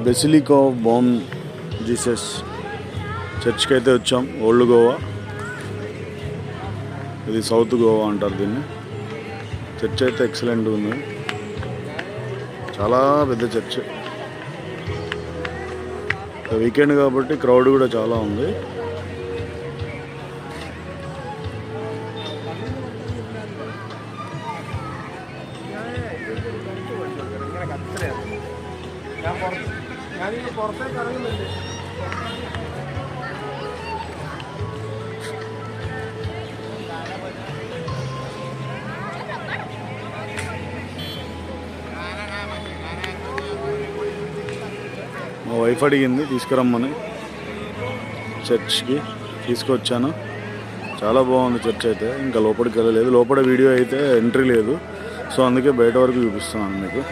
Basilica of balm Jesus చర్చ్కి అయితే వచ్చాం. ఓల్డ్ గోవా, ఇది సౌత్ గోవా అంటారు దీన్ని. చర్చ్ అయితే ఎక్సలెంట్ ఉంది, చాలా పెద్ద చర్చ్. వీకెండ్ కాబట్టి క్రౌడ్ కూడా చాలా ఉంది. మా వైఫ్ అడిగింది తీసుకురమ్మని, చర్చ్కి తీసుకొచ్చాను. చాలా బాగుంది చర్చ్ అయితే. ఇంకా లోపలికి వెళ్ళలేదు, లోపల వీడియో అయితే ఎంట్రీ లేదు, సో అందుకే బయట వరకు చూపిస్తున్నాను మీకు.